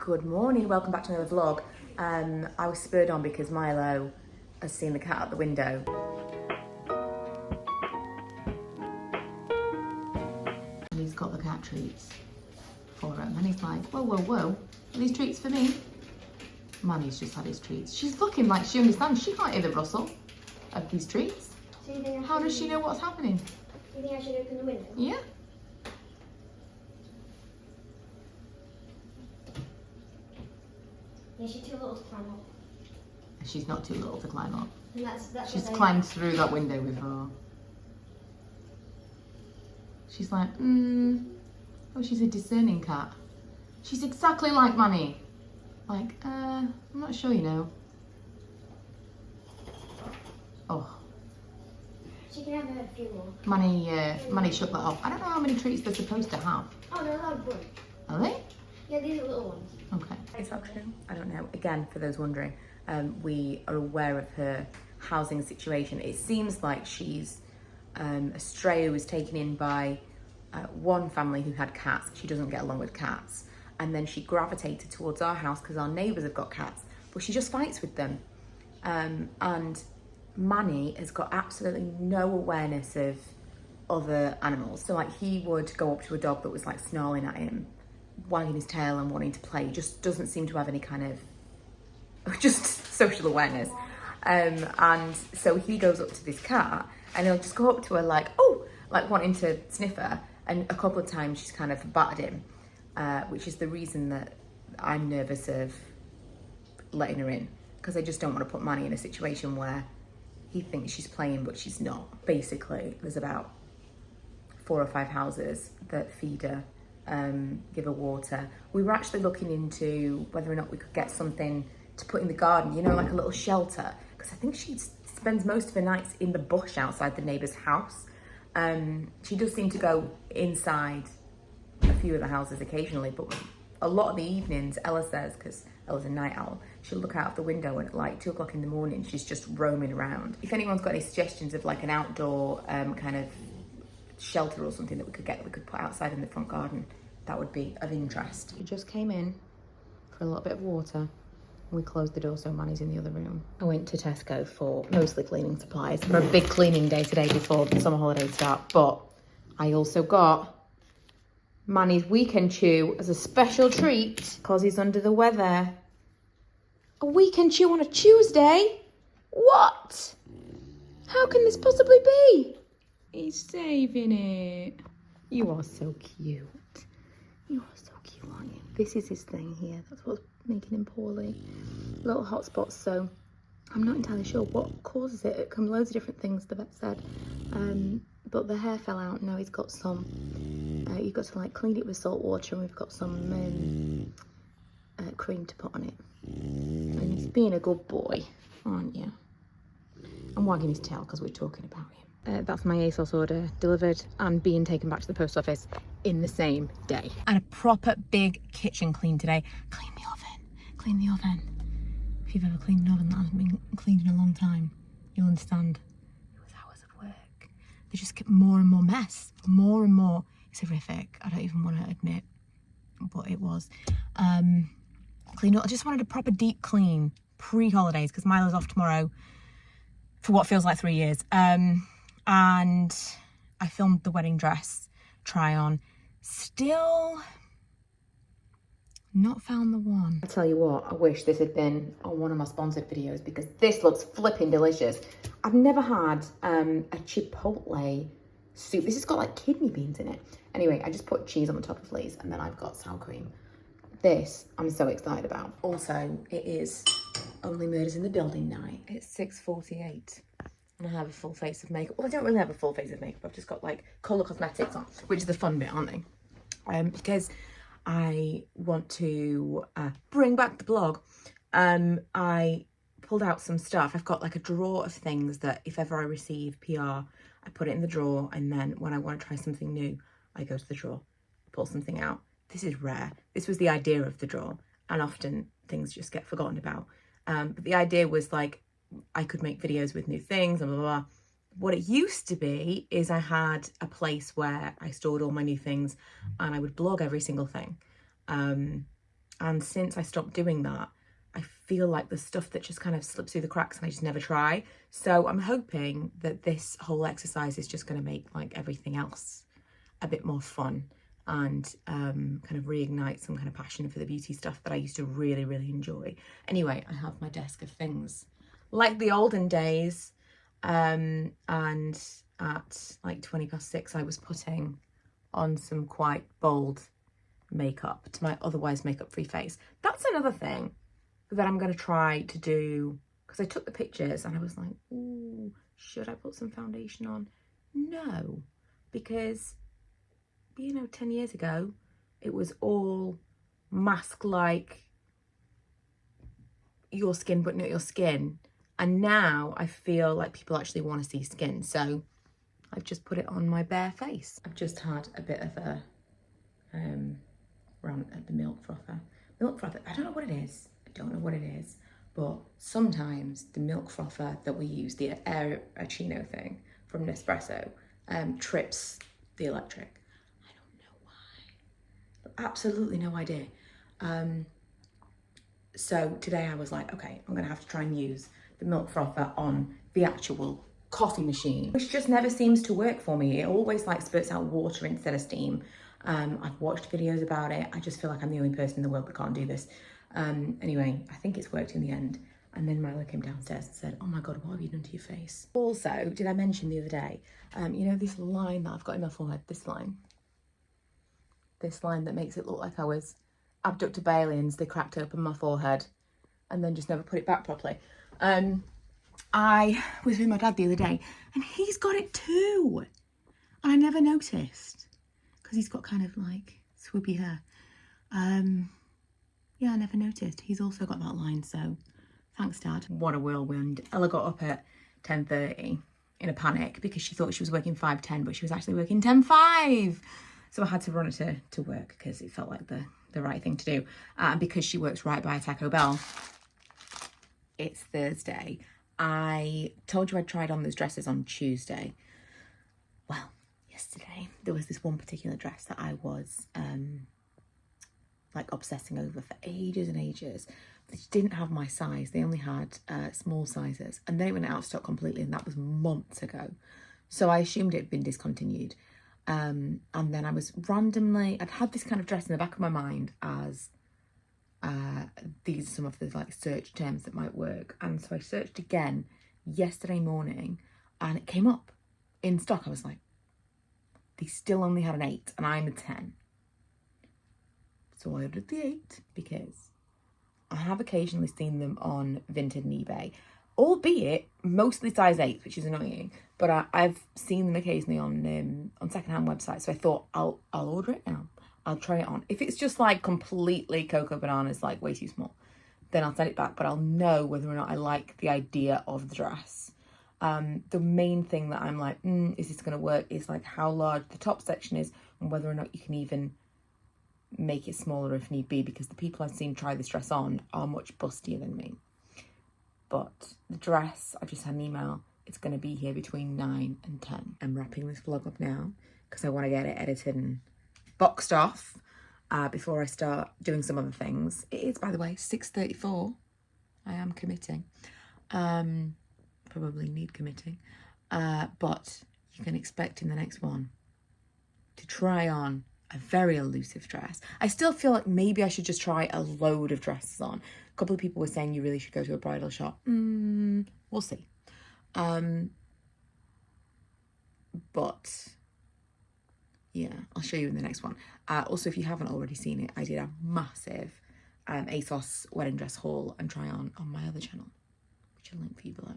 Good morning, welcome back to another vlog. I was spurred on because Milo has seen the cat out the window. And he's got the cat treats for him. And he's like, whoa, whoa, whoa, are these treats for me? Manny's just had his treats. She's looking like she understands. She can't hear the rustle of these treats. So you think How does she know what's happening? You think I should open the window? Yeah. Yeah, she's too little to climb up. She's not too little to climb up. And that's She's what climbed through that window before. She's like, oh, she's a discerning cat. She's exactly like Manny. Like, I'm not sure, you know. Oh. She can have a few more. Manny shook that off. I don't know how many treats they're supposed to have. Oh, they're allowed one. Are they? Yeah, these are little ones. Okay. Is that true? I don't know. Again, for those wondering, we are aware of her housing situation. It seems like she's a stray who was taken in by one family who had cats. She doesn't get along with cats. And then she gravitated towards our house because our neighbours have got cats, but she just fights with them. And Manny has got absolutely no awareness of other animals. So like he would go up to a dog that was like snarling at him, wagging his tail and wanting to play. Just doesn't seem to have any kind of just social awareness. And so he goes up to this cat and he'll just go up to her like, oh, like wanting to sniff her. And a couple of times she's kind of battered him, which is the reason that I'm nervous of letting her in, because I just don't want to put Manny in a situation where he thinks she's playing but she's not. Basically, there's about 4 or 5 houses that feed her, give her water. We were actually looking into whether or not we could get something to put in the garden, you know, like a little shelter, because I think she spends most of her nights in the bush outside the neighbour's house. She does seem to go inside a few of the houses occasionally, but a lot of the evenings, Ella says, because Ella's a night owl, she'll look out of the window and at like 2 o'clock in the morning, she's just roaming around. If anyone's got any suggestions of like an outdoor kind of shelter or something that we could get, that we could put outside in the front garden, that would be of interest. We just came in for a little bit of water. We closed the door so Manny's in the other room. I went to Tesco for mostly cleaning supplies for a big cleaning day today before the summer holidays start, but I also got Manny's weekend chew as a special treat because he's under the weather. A weekend chew on a Tuesday? What? How can this possibly be? He's saving it. You are so cute. You are so cute, aren't you? This is his thing here. That's what's making him poorly. Little hot spots, so I'm not entirely sure what causes it. It can be loads of different things, the vet said. But the hair fell out. Now he's got some. You've got to like clean it with salt water, and we've got some cream to put on it. And he's being a good boy, aren't you? I'm wagging his tail because we're talking about him. That's my ASOS order delivered and being taken back to the post office in the same day. And a proper big kitchen clean today. Clean the oven. Clean the oven. If you've ever cleaned an oven that hasn't been cleaned in a long time, you'll understand. It was hours of work. They just get more and more mess. More and more. It's horrific. I don't even want to admit, but it was. Clean up. I just wanted a proper deep clean pre-holidays because Milo's off tomorrow for what feels like 3 years. And I filmed the wedding dress try on. Still not found the one. I tell you what, I wish this had been on one of my sponsored videos because this looks flipping delicious. I've never had a chipotle soup. This has got like kidney beans in it. Anyway, I just put cheese on the top of these and then I've got sour cream. This I'm so excited about. Also, it is Only Murders in the Building night. It's 6:48 and I have a full face of makeup. Well, I don't really have a full face of makeup. I've just got like colour cosmetics on, which is the fun bit, aren't they? Because I want to bring back the blog. I pulled out some stuff. I've got like a drawer of things that if ever I receive PR, I put it in the drawer, and then when I want to try something new, I go to the drawer, pull something out. This is rare. This was the idea of the drawer, and often things just get forgotten about. But the idea was like I could make videos with new things, and blah, blah, blah. What it used to be is I had a place where I stored all my new things and I would blog every single thing. And since I stopped doing that, I feel like the stuff that just kind of slips through the cracks and I just never try. So I'm hoping that this whole exercise is just going to make like everything else a bit more fun and kind of reignite some kind of passion for the beauty stuff that I used to really, really enjoy. Anyway, I have my desk of things like the olden days. And at like 6:20 I was putting on some quite bold makeup to my otherwise makeup free face. That's another thing that I'm going to try to do, because I took the pictures and I was like, ooh, should I put some foundation on? No, because, you know, 10 years ago, it was all mask-like, your skin but not your skin. And now I feel like people actually want to see skin. So I've just put it on my bare face. I've just had a bit of a rant at the milk frother. Milk frother, I don't know what it is. I don't know what it is, but sometimes the milk frother that we use, the Airachino thing from Nespresso, trips the electric. I don't know why. Absolutely no idea. So today I was like, okay, I'm gonna have to try and use the milk frother on the actual coffee machine, which just never seems to work for me. It always like spurts out water instead of steam. I've watched videos about it. I just feel like I'm the only person in the world that can't do this. Anyway, I think it's worked in the end. And then Milo came downstairs and said, oh my God, what have you done to your face? Also, did I mention the other day, you know, this line that I've got in my forehead, this line that makes it look like I was abducted by aliens. They cracked open my forehead and then just never put it back properly. I was with my dad the other day and he's got it too. And I never noticed because he's got kind of like swoopy hair. Yeah, I never noticed. He's also got that line, so thanks, Dad. What a whirlwind. Ella got up at 10:30 in a panic because she thought she was working 5:10, but she was actually working 10:05. So I had to run her to work because it felt like the right thing to do. And because she works right by Taco Bell, it's Thursday. I told you I tried on those dresses on Tuesday. Well, yesterday, there was this one particular dress that I was like obsessing over for ages and ages. They didn't have my size. They only had small sizes. And then it went out of stock completely, and that was months ago. So I assumed it had been discontinued. And then I was randomly, I'd had this kind of dress in the back of my mind as these are some of the like search terms that might work. And so I searched again yesterday morning and it came up in stock. I was like, they still only had an 8 and I'm a 10. So I ordered the 8 because I have occasionally seen them on Vinted and eBay, albeit mostly size 8, which is annoying. But I've seen them occasionally on secondhand websites. So I thought I'll order it now. I'll try it on. If it's just like completely Cocoa Bananas, like way too small, then I'll send it back. But I'll know whether or not I like the idea of the dress. The main thing that I'm like, is this going to work? Is like how large the top section is and whether or not you can even make it smaller if need be, because the people I've seen try this dress on are much bustier than me. But the dress, I just had an email. It's going to be here between 9 and 10. I'm wrapping this vlog up now because I want to get it edited and boxed off before I start doing some other things. It is, by the way, 6:34. I am committing. Probably need committing. But you can expect in the next one to try on a very elusive dress. I still feel like maybe I should just try a load of dresses on. A couple of people were saying you really should go to a bridal shop. We'll see. But yeah, I'll show you in the next one. Also, if you haven't already seen it, I did a massive ASOS wedding dress haul and try on my other channel, which I'll link for you below.